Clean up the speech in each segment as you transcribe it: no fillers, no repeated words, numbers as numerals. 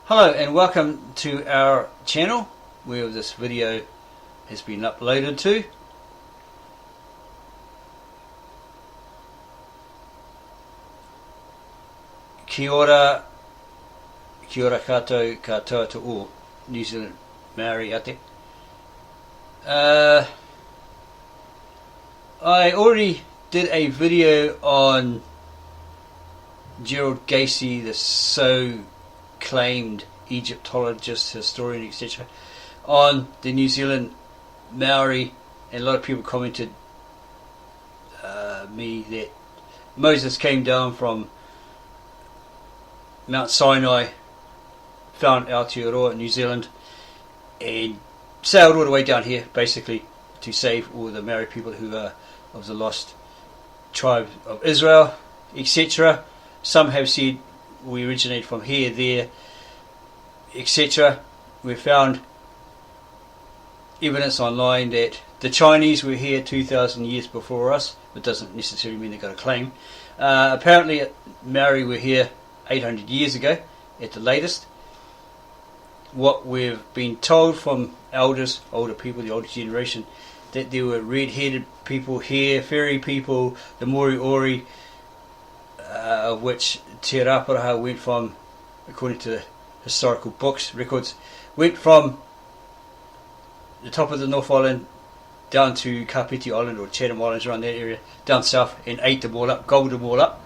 Hello and welcome to our channel where this video has been uploaded to. Kia ora koutou katoa to all New Zealand Maori out there. I already did a video on Gerald Gacey, the so-claimed Egyptologist, historian, etc., on the New Zealand Maori, and a lot of people commented me that Moses came down from Mount Sinai, found Aotearoa in New Zealand, and sailed all the way down here, basically, to save all the Maori people who are of the lost tribe of Israel, etc. Some have said we originate from here, there, etc. We found evidence online that the Chinese were here 2,000 years before us, but doesn't necessarily mean they've got a claim. Apparently Maori were here 800 years ago at the latest. What we've been told from elders, older people, the older generation, that there were red-headed people here, fairy people, the Moriori, of which Te Raparaha went from, according to the historical books, records, went from the top of the North Island down to Kapiti Island or Chatham Islands, around that area, down south, and ate them all up, gobbled them all up,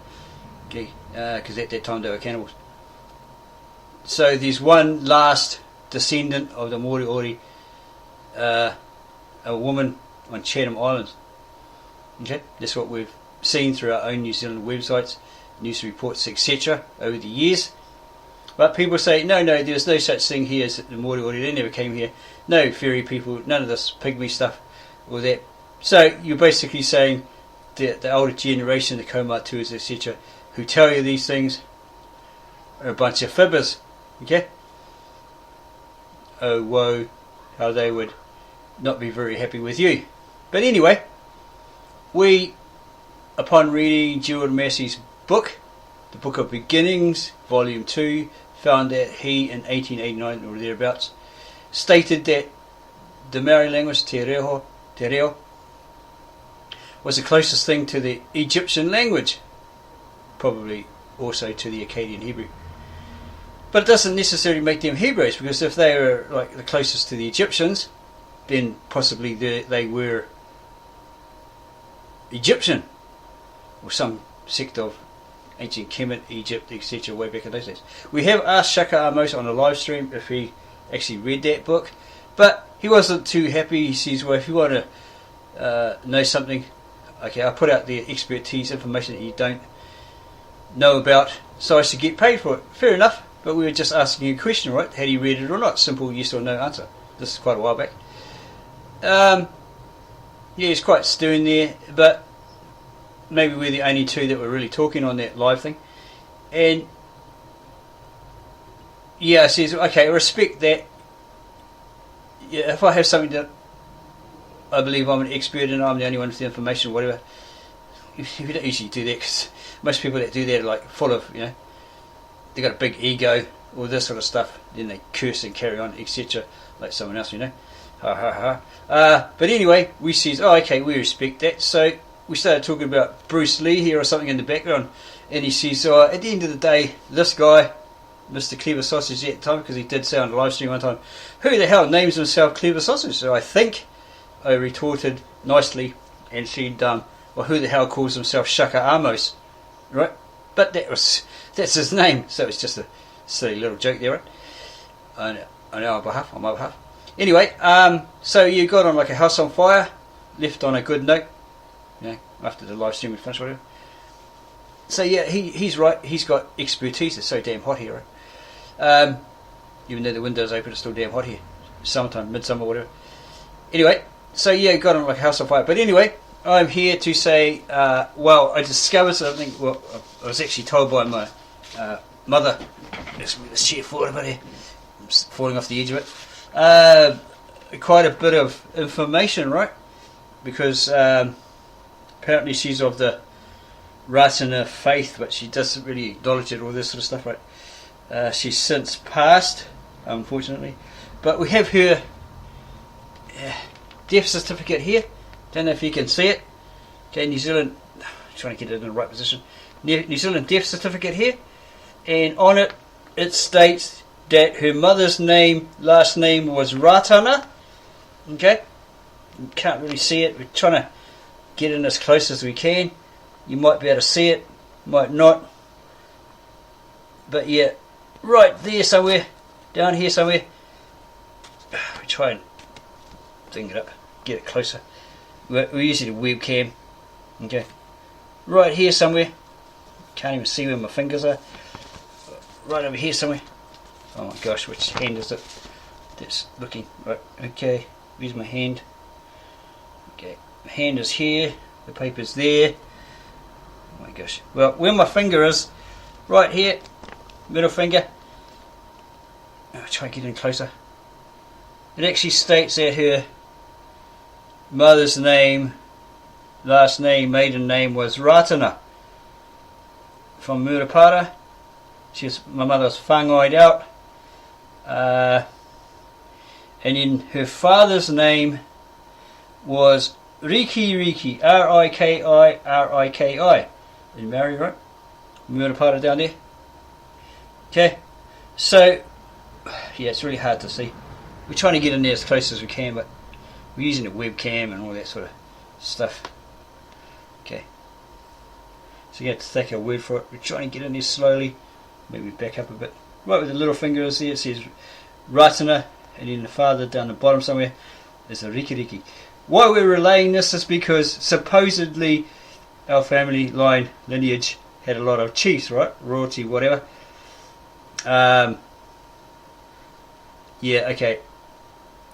because at that time they were cannibals. So there's one last descendant of the Moriori, a woman on Chatham Islands. Okay, that's what we've seen through our own New Zealand websites, news reports, etc. over the years. But people say, no, there's no such thing here as the Moriori, they never came here. No fairy people, none of this pygmy stuff or that. So you're basically saying that the older generation, the kaumatuas, etc., who tell you these things are a bunch of fibbers. Okay? Oh, woe, how they would not be very happy with you. But anyway, we, upon reading Gerald Massey's book, The Book of Beginnings, Volume 2, found that he, in 1889 or thereabouts, stated that the Maori language, te reo, was the closest thing to the Egyptian language, probably also to the Akkadian Hebrew. But it doesn't necessarily make them Hebrews, because if they were like the closest to the Egyptians, then possibly they were Egyptian, or some sect of ancient Kemet, Egypt, etc. way back in those days. We have asked Shaka Amos on a live stream if he actually read that book, but he wasn't too happy. He says, well, if you want to know something, okay, I'll put out the expertise information that you don't know about, so I should get paid for it. Fair enough, but we were just asking you a question, right? Had he read it or not? Simple yes or no answer. This is quite a while back. Yeah, he's quite stern there, but maybe we're the only two that were really talking on that live thing. And yeah, I says, okay, I respect that. Yeah, if I have something that I believe I'm an expert in, I'm the only one with the information or whatever, you don't usually do that, because most people that do that are like full of, they got a big ego, all this sort of stuff, then they curse and carry on, etc., like someone else, ha ha ha. But anyway, we says, oh, okay, we respect that. So we started talking about Bruce Lee here or something in the background, and he says, at the end of the day, this guy, Mr. Clever Sausage at the time, because he did say on the live stream one time, who the hell names himself Clever Sausage? So I think I retorted nicely and said, well, who the hell calls himself Shaka Amos, right? But that's his name, so it's just a silly little joke there, right? On my behalf. Anyway, so you got on like a house on fire, left on a good note, after the live stream was finished, whatever. So yeah, he's right, he's got expertise. It's so damn hot here, right? Even though the window's open, it's still damn hot here. Summertime, midsummer, whatever. Anyway, so yeah, got on like a house on fire. But anyway, I'm here to say, well, I discovered something. Well, I was actually told by my mother. Let's move this chair forward a bit here. I'm falling off the edge of it. Quite a bit of information, right? Because apparently she's of the Ratana faith, but she doesn't really acknowledge it, all this sort of stuff, right? She's since passed, unfortunately. But we have her death certificate here. Don't know if you can see it. Okay, New Zealand, trying to get it in the right position. New Zealand death certificate here. And on it, it states that her mother's last name was Ratana. Okay, you can't really see it. We're trying to get in as close as we can. You might be able to see it, might not. But yeah, right there somewhere, down here somewhere. We try and thing it up, get it closer. We're using a webcam. Okay, right here somewhere. Can't even see where my fingers are. Right over here somewhere. Oh my gosh, which hand is it? That's looking right. Okay, where's my hand? Okay, my hand is here. The paper's there. Oh my gosh. Well, where my finger is, right here, middle finger. I'll try and get in closer. It actually states that her mother's last name, maiden name was Ratana. From Murupara. My mother was whāngai out. And then her father's name was Riki, Riki. In Maori, right? Murupara down there. Okay. So, yeah, it's really hard to see. We're trying to get in there as close as we can, but we're using a webcam and all that sort of stuff. Okay. So you have to take our word for it. We're trying to get in there slowly. Maybe back up a bit. Right with the little finger is there, it says Ratana, and then the father down the bottom somewhere is a Riki. Why we're relaying this is because supposedly our family line lineage had a lot of chiefs, right? Royalty, whatever. Yeah, okay.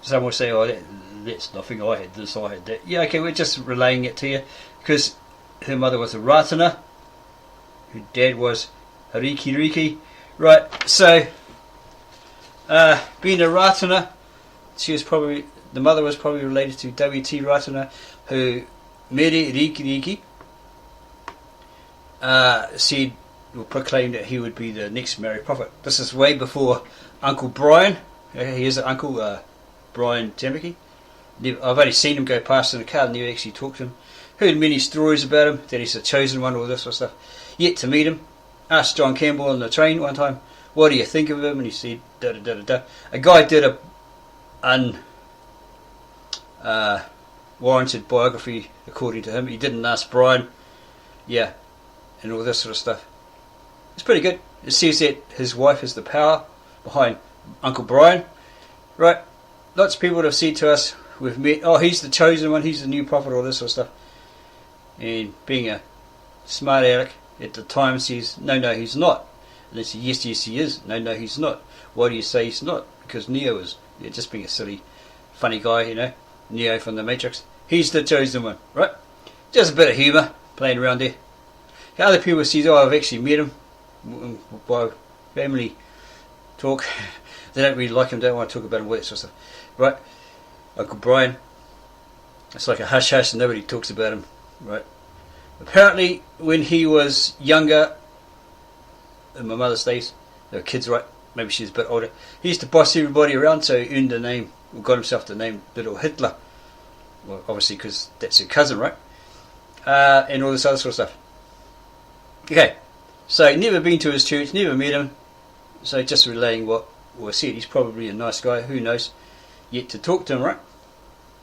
Some will say, oh, that's nothing, I had this, I had that. Yeah, okay, we're just relaying it to you because her mother was a Ratana, her dad was a Riki. Right, so being a Ratana, the mother was probably related to W.T. Ratana, who mere Riki said or proclaimed that he would be the next Mary prophet. This is way before Uncle Brian. He is Uncle Brian Tamaki. I've only seen him go past in the car, never actually talked to him. Heard many stories about him, that he's the chosen one, all this sort of stuff. Yet to meet him. Asked John Campbell on the train one time, what do you think of him? And he said, da da da da da. A guy did a warranted biography according to him. He didn't ask Brian. Yeah. And all this sort of stuff. It's pretty good. It says that his wife is the power behind Uncle Brian. Right. Lots of people have said to us, we've met, oh, he's the chosen one, he's the new prophet, all this sort of stuff. And being a smart aleck at the time says, no, he's not. And they say, yes, he is. No, he's not. Why do you say he's not? Because Neo is, just being a silly, funny guy, Neo from the Matrix. He's the chosen one, right? Just a bit of humour playing around there. Other people say, oh, I've actually met him by family talk. They don't really like him, don't want to talk about him, all that sort of stuff. Right? Uncle Brian. It's like a hush-hush and nobody talks about him, right? Apparently, when he was younger, in my mother's days, they were kids, right? Maybe she was a bit older. He used to boss everybody around, so he earned the name, or got himself the name Little Hitler. Well, obviously, because that's her cousin, right? And all this other sort of stuff. Okay, so never been to his church, never met him, so just relaying what was said. He's probably a nice guy, who knows, yet to talk to him, right?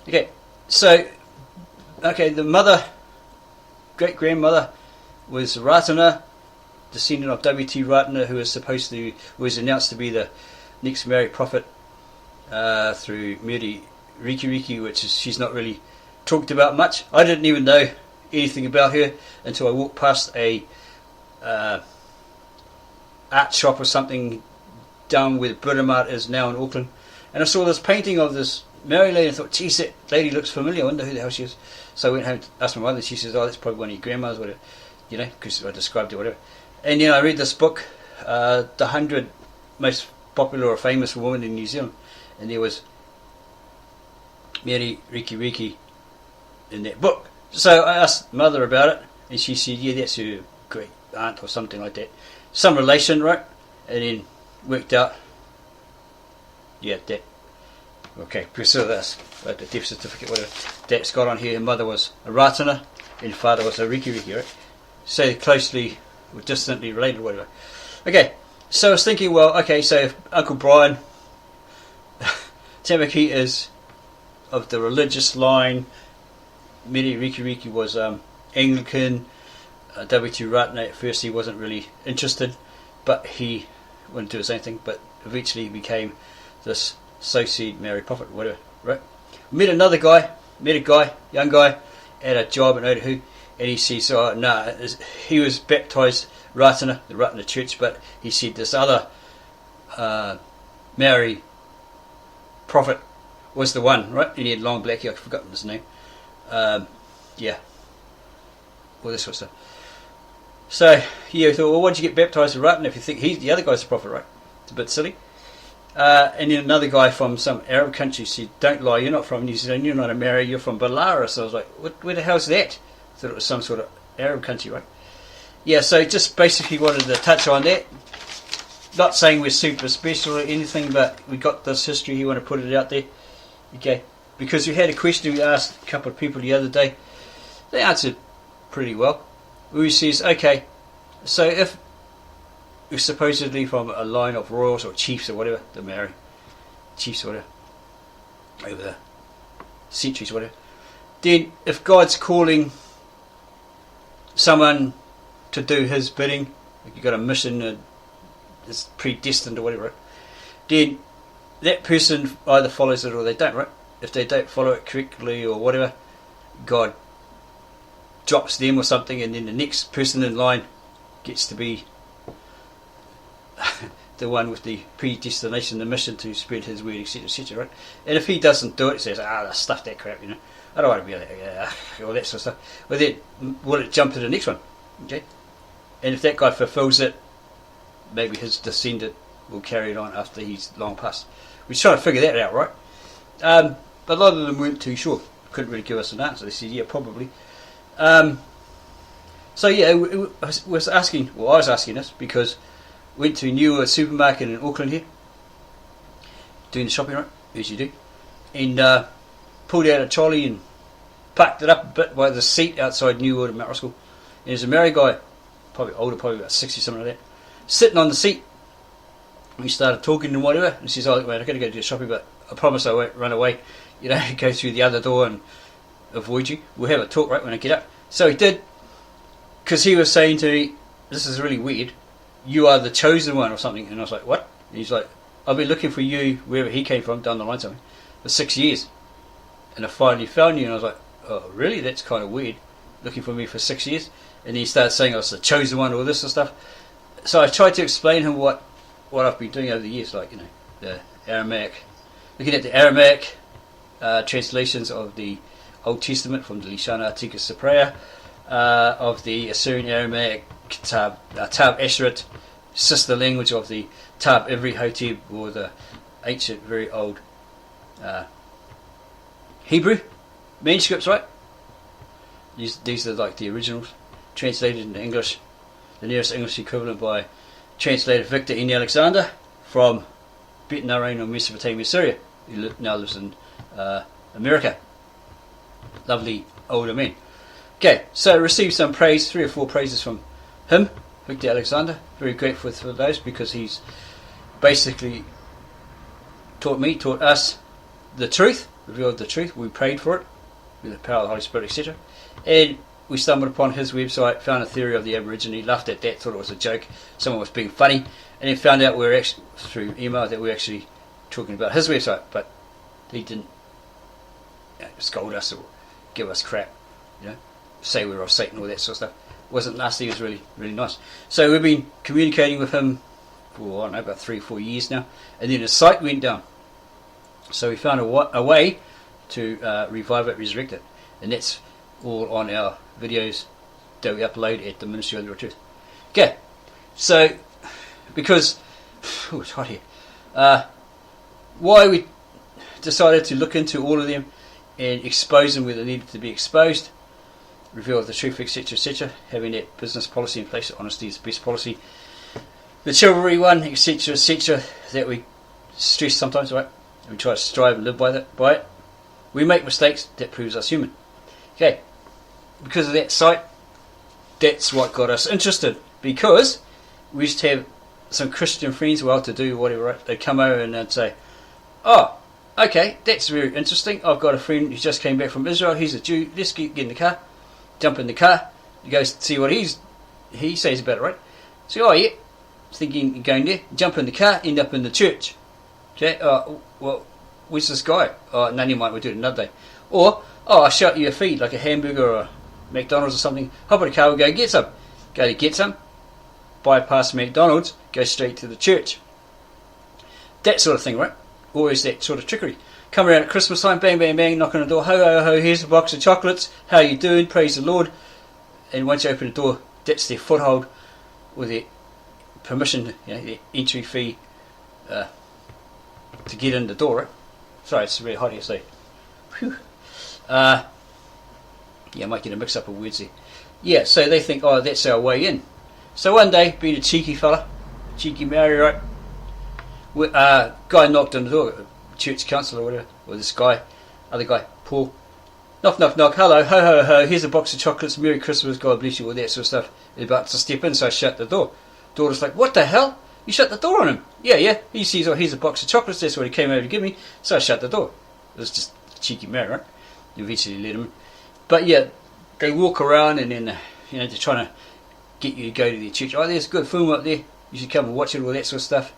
Okay, so, the mother, great-grandmother, was Ratana, descendant of W.T. Ratana, who was announced to be the next Mary prophet through Mary Riki, which is, she's not really talked about much. I didn't even know anything about her until I walked past a art shop or something down where the Britomart is now in Auckland, and I saw this painting of this Maori lady and I thought, geez, that lady looks familiar, I wonder who the hell she is. So I went home to ask my mother, and she says, oh, that's probably one of your grandmothers, whatever, because I described it, whatever. And I read this book, The 100 Most Popular or Famous Women in New Zealand, and there was Mary Riki in that book. So I asked mother about it, and she said, yeah, that's her great aunt or something like that. Some relation, right? And then worked out, yeah, that, okay, because of this, the death certificate, whatever, that's got on here, her mother was a Ratana, and father was a Riki, right? So closely, or distantly related, whatever. Okay, so I was thinking, well, okay, so if Uncle Brian Tamaki is of the religious line, Miri Riki was Anglican, W.T. Ratana at first he wasn't really interested, but he wouldn't do the same thing, but eventually he became this Associate Mary Prophet, whatever, right? Met a guy, young guy, at a job in Otahu, and he says, oh, nah, he was baptised Ratana, the Ratana Church, but he said this other Mary Prophet was the one, right? And he had long black hair, I've forgotten his name. Yeah. All this sort of stuff. So, yeah, I thought, well, why did you get baptised in Ratana if you think the other guy's the prophet, right? It's a bit silly. And then another guy from some Arab country said, don't lie, you're not from New Zealand, you're not a Mary, you're from Belarus. So I was like, where the hell's that? I thought it was some sort of Arab country, right? Yeah, so just basically wanted to touch on that. Not saying we're super special or anything, but we got this history, you want to put it out there. Okay, because we had a question we asked a couple of people the other day. They answered pretty well. Who says, okay, so if you're supposedly from a line of royals or chiefs or whatever, the Mary chiefs or whatever, over the centuries or whatever, then if God's calling someone to do his bidding, like you've got a mission that's predestined or whatever, then that person either follows it or they don't, right? If they don't follow it correctly or whatever, God drops them or something, and then the next person in line gets to be the one with the predestination, the mission to spread his word, etc., etc., right? And if he doesn't do it, says, stuff that crap, you know, I don't want to be like all that sort of stuff. Well, then will it jump to the next one? Okay, and if that guy fulfills it, maybe his descendant will carry it on after he's long passed. We're trying to figure that out, right? But a lot of them weren't too sure. Couldn't really give us an answer. They said, yeah, probably. So yeah, I was asking this because we went to a new supermarket in Auckland here, doing the shopping, right, as you do, and pulled out a trolley and parked it up a bit by the seat outside New World Mount Ruskell. And there's a Maori guy, probably older, probably about 60, something like that, sitting on the seat. We started talking and whatever, and he says, oh, mate, I've got to go do shopping, but I promise I won't run away, you know, go through the other door and avoid you. We'll have a talk, right, when I get up. So he did, because he was saying to me, this is really weird, you are the chosen one or something. And I was like, what? And he's like, I've been looking for you, wherever he came from, down the line something, for 6 years. And I finally found you. And I was like, oh, really? That's kind of weird, looking for me for 6 years. And he started saying I was the chosen one, all this and stuff. So I tried to explain to him what I've been doing over the years, like, you know, the Aramaic, looking at the Aramaic translations of the Old Testament from the Lishana Atika Sapraya, of the Assyrian Aramaic Tab Asheret, sister language of the Tab Ivri Hotep, or the ancient, very old Hebrew manuscripts, right? These are like the originals, translated into English, the nearest English equivalent by translator Victor N. Alexander from Bet Narain or Mesopotamia, Syria, who now lives in America. Lovely older man. Okay, so I received some praise, 3 or 4 praises from him, Victor Alexander. Very grateful for those, because he's basically taught us the truth, revealed the truth. We prayed for it with the power of the Holy Spirit, etc. And we stumbled upon his website, found a theory of the Aborigine, laughed at that, thought it was a joke, someone was being funny, and then found out we were actually, through email, that we were actually talking about his website, but he didn't scold us or give us crap, you know, say we were of Satan, all that sort of stuff. It wasn't nasty, it was really, really nice. So we've been communicating with him for, I don't know, about 3 or 4 years now, and then his site went down. So we found a way to revive it, resurrect it, and that's all on our videos that we upload at the Ministry of the Real Truth. Okay, so because it's hot here, why we decided to look into all of them and expose them where they needed to be exposed, reveal the truth, etc., etc., having that business policy in place. Honesty is the best policy. the chivalry one, etc., that we stress sometimes, right? We try to strive and live by it. We make mistakes, that proves us human. Okay, because of that site, that's what got us interested. Because we used to have some Christian friends, well-to-do, whatever, right? They'd come over and they'd say, oh, okay, that's very interesting. I've got a friend who just came back from Israel. He's a Jew. Let's get in the car. Jump in the car. You go see what he says about it, right? So, oh, yeah. Thinking you're going there. Jump in the car. End up in the church. Okay. Well, where's this guy? Oh, no, never mind. We'll do it another day. Or, oh, I'll shout you a feed, like a hamburger or a McDonald's or something. Hop in the car. We'll go get some. Go to get some. Bypass McDonald's. Go straight to the church. That sort of thing, right? Always that sort of trickery. Come around at Christmas time, bang, bang, bang, knock on the door, ho, ho, ho, here's a box of chocolates, how you doing, praise the Lord. And once you open the door, that's their foothold with their permission, their entry fee to get in the door, right? Sorry, it's really hot here, so. Whew. I might get a mix-up of words there. Yeah, so they think, oh, that's our way in. So one day, being a cheeky fella, cheeky Mary, right? Guy knocked on the door, church council or whatever, or this guy, other guy, Paul. Knock, knock, knock, hello, ho, ho, ho, here's a box of chocolates, Merry Christmas, God bless you, all that sort of stuff. He's about to step in, so I shut the door. Daughter's like, what the hell? You shut the door on him? Yeah, he sees, oh, here's a box of chocolates, that's what he came over to give me, so I shut the door. It was just a cheeky Mary, right? Eventually let him in. But yeah, they walk around and then, they're trying to get you to go to their church. Oh, there's a good film up there, you should come and watch it, all that sort of stuff.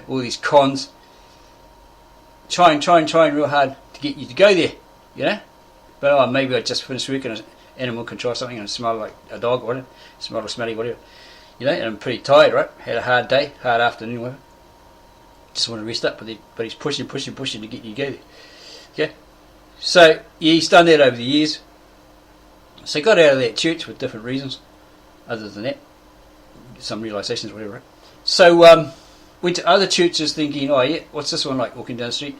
All these cons, trying real hard to get you to go there, But maybe I just finished work and an animal can try something and I smell like a dog or whatever, smell or smelly, whatever, and I'm pretty tired, right? Had a hard day, hard afternoon, whatever. Just want to rest up, but he's pushing to get you to go there. Okay, so he's done that over the years. So he got out of that church with different reasons, other than that, some realizations, whatever. Right? So went to other churches thinking, oh yeah, what's this one like? Walking down the street,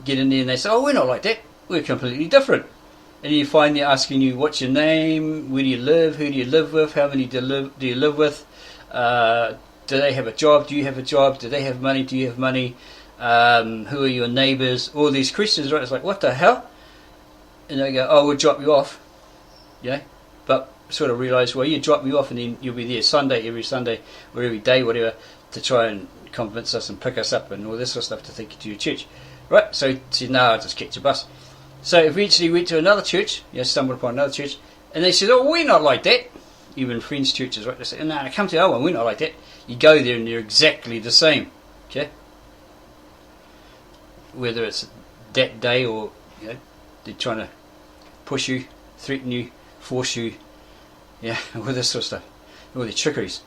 get in there and they say, oh, we're not like that, we're completely different. And you find they're asking you, what's your name, where do you live, who do you live with, how many do you live with, do they have a job, do you have a job, do they have money, do you have money, who are your neighbours, all these questions, right? It's like, what the hell? And they go, oh, we'll drop you off, but sort of realise, well, you drop me off and then you'll be there every Sunday or every day, whatever, to try and convince us and pick us up and all this sort of stuff to take you to your church, right? So he said, no, I'll just catch a bus. So eventually went to another church, stumbled upon another church, and they said, oh, we're not like that. Even friends' churches, right? They said, no, come to our one, we're not like that. You go there and they're exactly the same, okay? Whether it's that day or, they're trying to push you, threaten you, force you, all this sort of stuff, all the trickeries.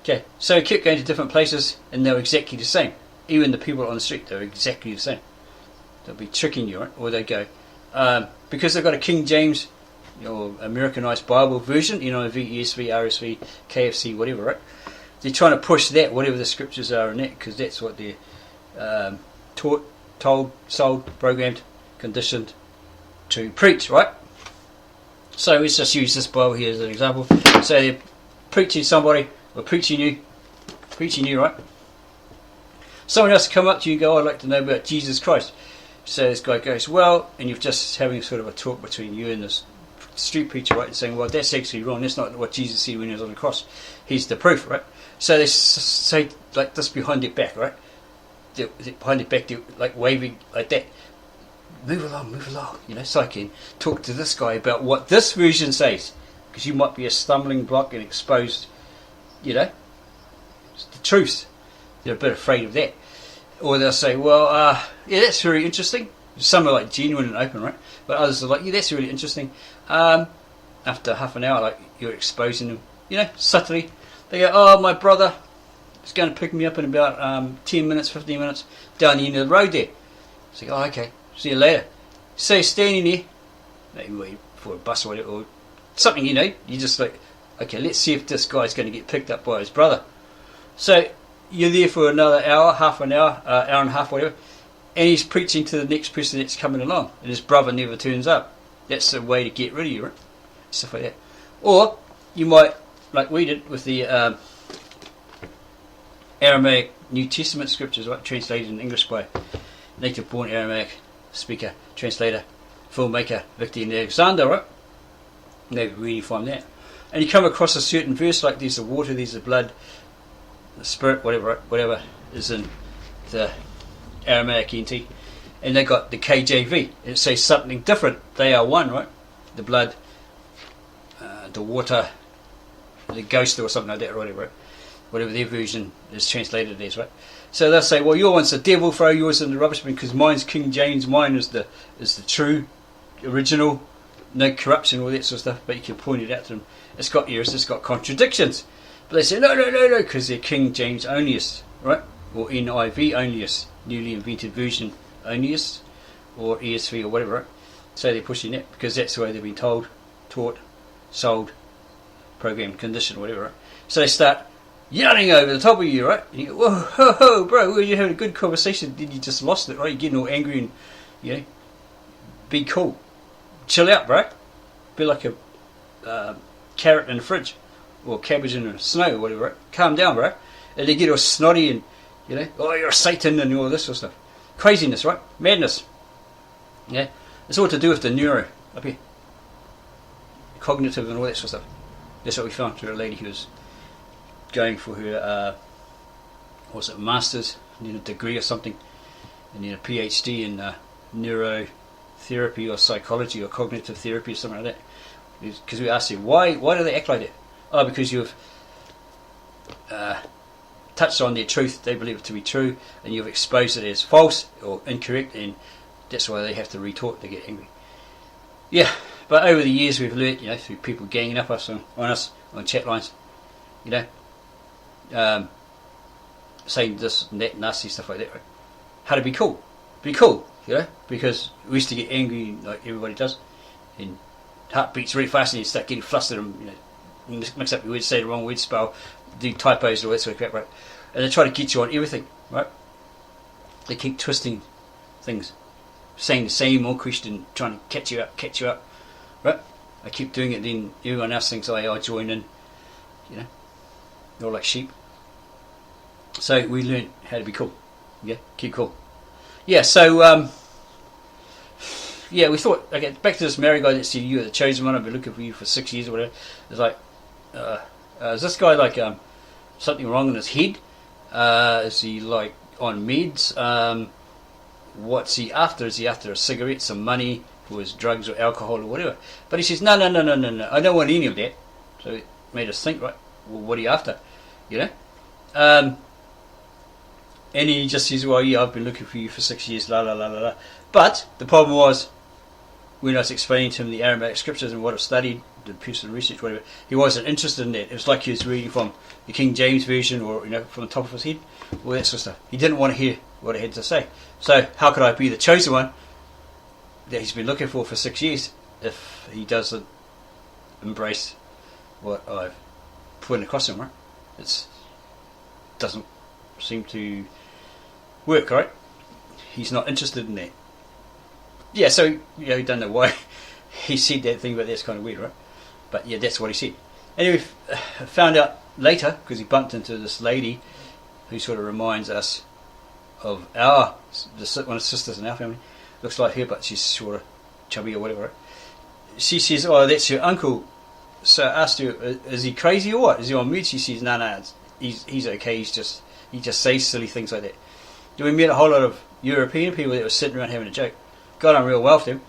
Okay, so I kept going to different places and they were exactly the same. Even the people on the street, they were exactly the same. They'll be tricking you, right? Or they go, because they've got a King James or Americanized Bible version, VESV, RSV, KFC, whatever, right? They're trying to push that, whatever the scriptures are in that, because that's what they're taught, told, sold, programmed, conditioned to preach, right? So let's just use this Bible here as an example. So they're preaching somebody, or preaching you, right? Someone else come up to you and go, I'd like to know about Jesus Christ. So this guy goes, well, and you're just having sort of a talk between you and this street preacher, right? And saying, well, that's actually wrong. That's not what Jesus said when he was on the cross. Here's the proof, right? So they say like this behind their back, right? They're behind their back, they're like waving like that. Move along, so I can talk to this guy about what this version says. Because you might be a stumbling block and exposed, it's the truth. They're a bit afraid of that. Or they'll say, well, that's very interesting. Some are like genuine and open, right? But others are like, yeah, that's really interesting. After half an hour, like you're exposing them, subtly. They go, oh, my brother is going to pick me up in about 10 minutes, 15 minutes down the end of the road there. So, oh, okay, see you later. So you're standing there, maybe waiting for a bus or whatever, or something, you're just like, okay, let's see if this guy's going to get picked up by his brother. So you're there for another hour, half an hour, hour and a half, whatever, and he's preaching to the next person that's coming along, and his brother never turns up. That's the way to get rid of you, right? Stuff like that. Or you might, like we did with the Aramaic New Testament scriptures, right, translated in English by native-born Aramaic speaker, translator, filmmaker Victor Alexander, right? They reading from that, and you come across a certain verse like there's the water, there's the blood, the spirit, whatever, right? Whatever is in the Aramaic NT, and they got the KJV. It says something different. They are one, right? The blood, the water, the ghost, or something like that, or whatever, right? Whatever their version is translated as, right? So they'll say, well, your one's the devil, throw yours in the rubbish bin, because mine's King James, mine is the true, original, no corruption, all that sort of stuff. But you can point it out to them. It's got errors, it's got contradictions. But they say, no, because they're King James onlyists, right? Or NIV onlyists, newly invented version onlyists, or ESV or whatever, right? So they're pushing that because that's the way they've been told, taught, sold, programmed, conditioned, whatever, right? So they start yelling over the top of you, right? And you go, whoa, ho, ho, bro, you're having a good conversation, then you just lost it, right? You're getting all angry and, you know, be cool. Chill out, bro. Be like a carrot in the fridge, or cabbage in the snow, or whatever, right? Calm down, bro. And they get all snotty and, you know, oh, you're Satan and all this sort of stuff. Craziness, right? Madness. Yeah? It's all to do with the neuro up here. Cognitive and all that sort of stuff. That's what we found through a lady who was going for her, master's, a degree or something, and then a PhD in neurotherapy or psychology or cognitive therapy or something like that. Because we asked him, why do they act like that? Oh, because you've touched on their truth, they believe it to be true, and you've exposed it as false or incorrect, and that's why they have to retort, they get angry. Yeah, but over the years we've learnt, you know, through people ganging up us on chat lines, you know, saying this and that nasty stuff like that, right? How to be cool. Be cool, you know, because we used to get angry like everybody does, and heart beats really fast and you start getting flustered and, you know, you mix up your words, say the wrong word, spell, do typos and all that sort of crap, right? And they try to get you on everything, right? They keep twisting things, saying the same old question, trying to catch you up, right? I keep doing it, then everyone else thinks, oh, I join in, you know, they're all like sheep. So we learned how to be cool, yeah, keep cool. Yeah, so, yeah, we thought, okay, back to this Mary guy that said you were the chosen one, I've been looking for you for 6 years or whatever. It's like, is this guy like something wrong in his head? Is he like on meds? What's he after? Is he after a cigarette, some money for his drugs or alcohol or whatever? But he says, no, I don't want any of that. So it made us think, right, well, what are you after? You know? And he just says, well, yeah, I've been looking for you for 6 years, la la la la la. But the problem was, when I was explaining to him the Aramaic scriptures and what I've studied, did personal research, whatever, he wasn't interested in that. It was like he was reading from the King James version, or, you know, from the top of his head, all that sort of stuff. He didn't want to hear what I had to say. So how could I be the chosen one that he's been looking for 6 years if he doesn't embrace what I've put across him, right? It doesn't seem to work, right? He's not interested in that. Yeah, so, you know, don't know why he said that thing, but that's kind of weird, right? But yeah, that's what he said. Anyway, found out later, because he bumped into this lady who sort of reminds us of one of the sisters in our family. Looks like her, but she's sort of chubby or whatever, right? She says, oh, that's your uncle. So I asked her, is he crazy or what? Is he on meds? She says, no, he's okay. He just says silly things like that. We met a whole lot of European people that were sitting around having a joke. Got on real well with him,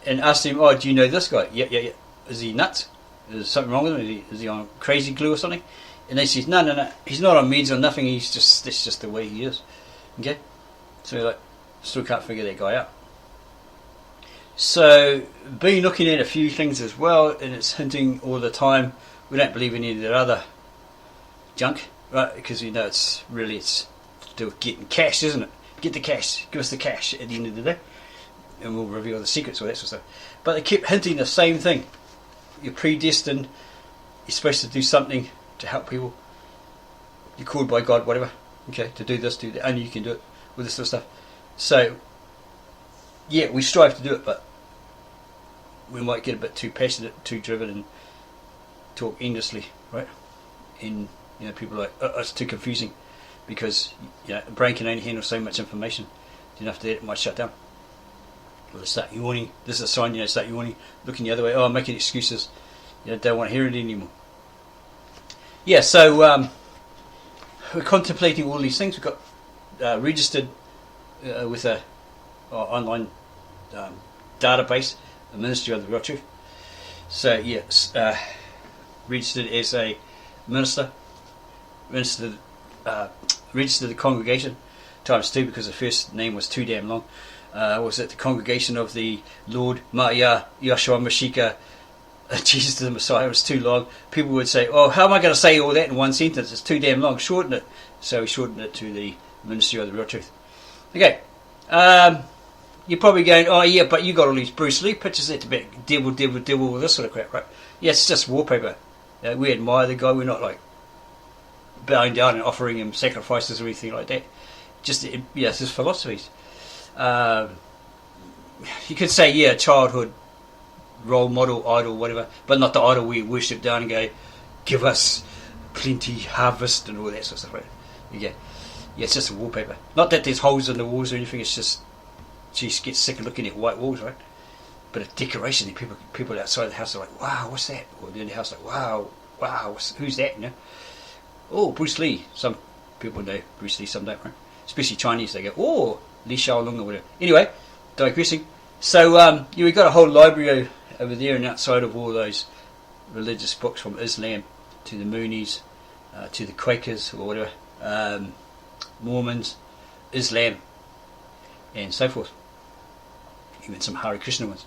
and asked him, oh, do you know this guy? Yeah. Is he nuts? Is something wrong with him? Is he on crazy glue or something? And they says, no, he's not on meds or nothing. That's just the way he is. Okay, so like, still can't figure that guy out. So been looking at a few things as well, and it's hinting all the time we don't believe any of that other junk, right? Because we know it's to do with getting cash, isn't it? Get the cash, give us the cash at the end of the day, and we'll reveal the secrets, all that sort of stuff. But they keep hinting the same thing. You're predestined, you're supposed to do something to help people, you're called by God, whatever, okay, to do this, do that, only you can do it with this sort of stuff. So yeah, we strive to do it, but we might get a bit too passionate, too driven, and talk endlessly, right? And, you know, people are like, it's too confusing. because the brain can only handle so much information. Then after that, it might shut down. Or they start yawning. This is a sign, start yawning, looking the other way. Oh, making excuses. Don't want to hear it anymore. Yeah, so we're contemplating all these things. We've got registered with a online database, the Ministry of the Real Truth. So yes, registered as a minister, registered the congregation ×2 because the first name was too damn long. Was it the Congregation of the Lord Maya Yahshua Mashiach Jesus the Messiah? It was too long. People would say, "Oh, how am I going to say all that in one sentence? It's too damn long. Shorten it." So we shortened it to the Ministry of the Real Truth. Okay. You're probably going, "Oh yeah, but you got all these Bruce Lee pictures there to be devil, all this sort of crap, right?" Yeah, it's just wallpaper. We admire the guy. We're not like bowing down and offering him sacrifices or anything like that. Just it's his philosophies. You could say, childhood role model, idol, whatever, but not the idol we worship down and go, "Give us plenty harvest" and all that sort of stuff, right? Yeah, it's just a wallpaper. Not that there's holes in the walls or anything. It's just she gets sick of looking at white walls, right? But a decoration. People outside the house are like, "Wow, what's that?" Or in the house like, "Wow, who's that?" Oh, Bruce Lee. Some people know Bruce Lee, some don't, right? Especially Chinese, they go, "Oh, Li Xiaolong" or whatever. Anyway, digressing. So we've got a whole library over there, and outside of all those religious books, from Islam to the Moonies to the Quakers or whatever, Mormons, Islam, and so forth. Even some Hare Krishna ones,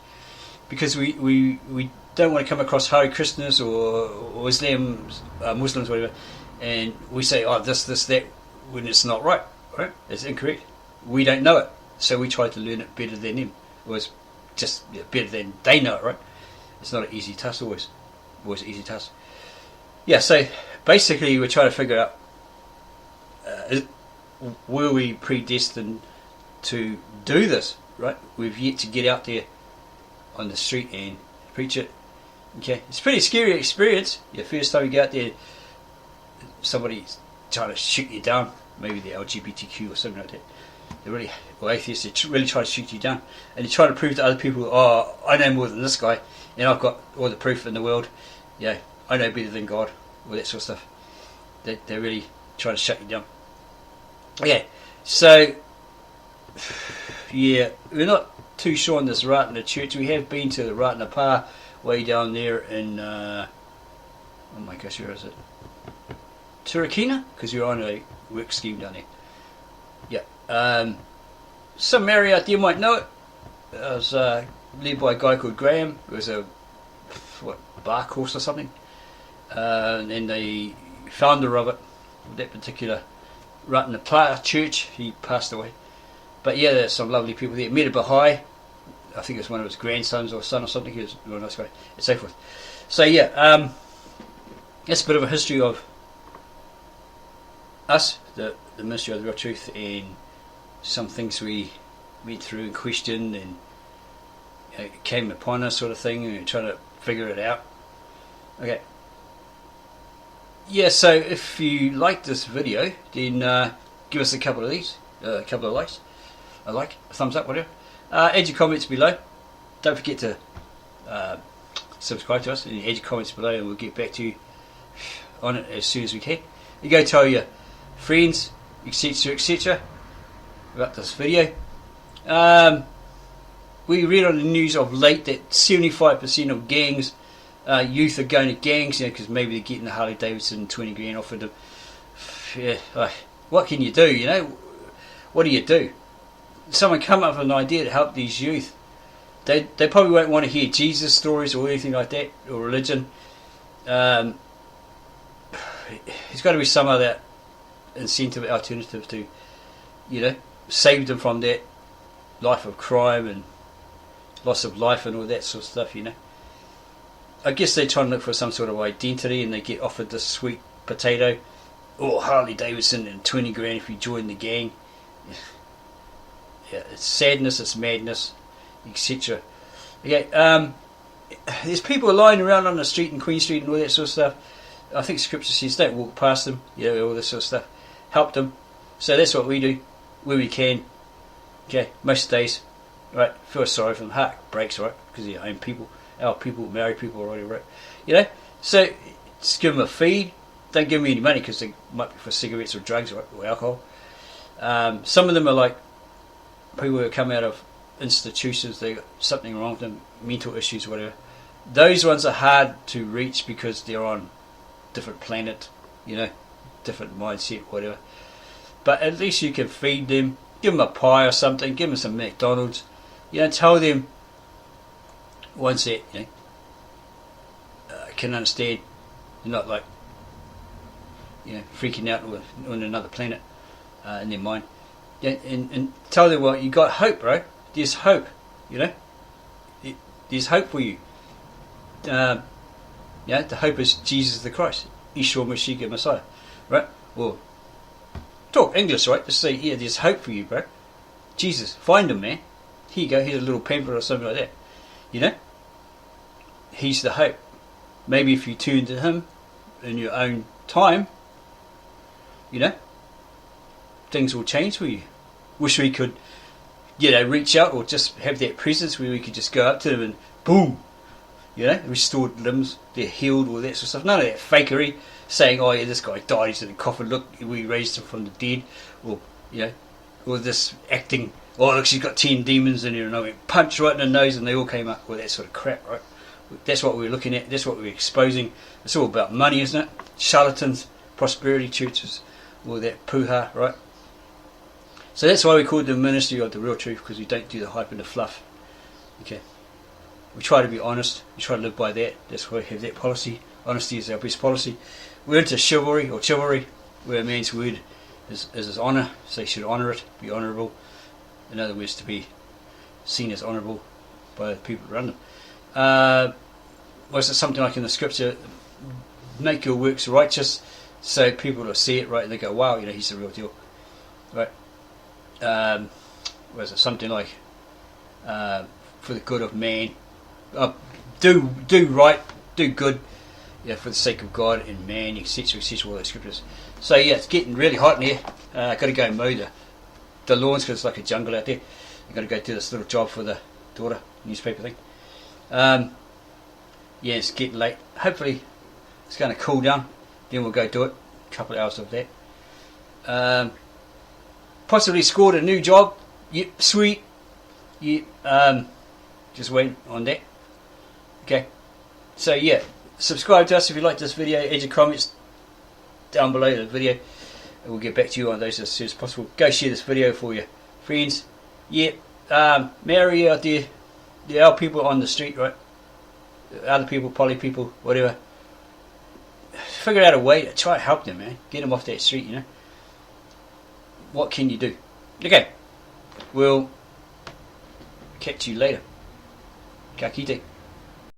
because we don't want to come across Hare Krishnas or Islam, Muslims, whatever, and we say, "Oh, this, that," when it's not right. Right? It's incorrect. We don't know it, so we try to learn it better than them. It was just better than they know it, right? It's not an easy task, always an easy task. Yeah, so basically we're trying to figure out, were we predestined to do this, right? We've yet to get out there on the street and preach it. Okay, it's a pretty scary experience. The first time you go out there, somebody's trying to shoot you down. Maybe the LGBTQ or something like that. They're really, or atheists, they really try to shoot you down. And you're trying to prove to other people, "Oh, I know more than this guy, and I've got all the proof in the world. Yeah, I know better than God," all that sort of stuff. They're really trying to shut you down. Okay, so, we're not too sure on this Ratana church. We have been to the Ratana Pa, way down there in, oh my gosh, where is it? Turakina? Because you're on a work scheme down there. Yeah. Some area out there might know it. It was led by a guy called Graham. It was a bar course or something. And then the founder of it, that particular Ratana Pa church, he passed away. But yeah, there's some lovely people there. Met a Baha'i. I think it was one of his grandsons or son or something. He was a real nice guy, and so forth. So yeah, that's a bit of a history of us, the Ministry of the Real Truth, and some things we went through and questioned, and it came upon us, sort of thing, and we're trying to figure it out. Okay. Yeah, so if you like this video, then give us a couple of these, a couple of likes, a thumbs up, whatever. Add your comments below. Don't forget to subscribe to us, and add your comments below, and we'll get back to you on it as soon as we can. You go tell your friends, etc., about this video. We read on the news of late that 75% of gangs, youth are going to gangs, because maybe they're getting the Harley Davidson 20 grand offered them. Yeah, what can you do? What do you do? Someone come up with an idea to help these youth. They probably won't want to hear Jesus stories or anything like that, or religion. There's got to be some other incentive, alternative to, save them from that life of crime and loss of life and all that sort of stuff, I guess they're trying to look for some sort of identity, and they get offered this sweet potato, or Harley Davidson and 20 grand if you join the gang. Yeah, it's sadness, it's madness, etc. Okay, there's people lying around on the street in Queen Street and all that sort of stuff. I think Scripture says don't walk past them, all this sort of stuff. Help them, So that's what we do, where we can. Okay, most days, right? Feel sorry for them, heart breaks, right? Because they're own people, our people, married people, or whatever, right? You know, so just give them a feed. Don't give them any money because they might be for cigarettes or drugs, right, or alcohol. Some of them are like people who come out of institutions. They got something wrong with them, mental issues, whatever. Those ones are hard to reach because they're on different planet, you know, different mindset, whatever. But at least you can feed them, give them a pie or something, give them some McDonald's, you know, tell them ones that, you know, can understand, they're not like, you know, freaking out on another planet in their mind. Yeah, and tell them, well, you got hope, right? There's hope, you know. There's hope for you. Yeah, the hope is Jesus the Christ, Yeshua Mashiach Messiah, right? Well, talk English, right? Just say, yeah, there's hope for you, bro. Jesus, find him, man. Here you go. Here's a little pamphlet or something like that. You know, he's the hope. Maybe if you turn to him in your own time, you know, things will change for you. Wish we could, you know, reach out or just have that presence where we could just go up to them and boom, you know, restored limbs, they're healed, all that sort of stuff. None of that fakery saying, oh yeah, this guy died, he's in a coffin, look, we raised him from the dead, or, you know, or this acting, oh look, she's got 10 demons in here, and I went punch right in the nose and they all came up with that sort of crap, right? That's what we're looking at, that's what we're exposing. It's all about money, isn't it? Charlatans, prosperity churches, all that poo-ha, right? So that's why we call it the ministry of the real truth, because we don't do the hype and the fluff. Okay. We try to be honest, we try to live by that. That's why we have that policy. Honesty is our best policy. We're into chivalry, where a man's word is his honour, so you should honour it, be honourable. In other words, to be seen as honourable by the people around them. Was it something like in the scripture, make your works righteous, so people will see it, right, and they go, wow, you know, he's the real deal, right? Was it something like for the good of man, do right, do good, yeah, for the sake of God and man, etc., etc., all those scriptures. So yeah, it's getting really hot in here. Got to go and mow the lawns because it's like a jungle out there. I've got to go do this little job for the daughter, newspaper thing. Yeah, it's getting late. Hopefully it's going to cool down, then we'll go do it. A couple of hours of that. Possibly scored a new job. Yep, sweet. Yep, just waiting on that. Okay, so yeah, subscribe to us if you like this video. Add your comments down below the video, and we'll get back to you on those as soon as possible. Go share this video for your friends. Yeah, Mary out there, there are people on the street, right? Other people, poly people, whatever. Figure out a way to try to help them, man. Get them off that street, you know. What can you do? Okay, we'll catch you later. Ka kite.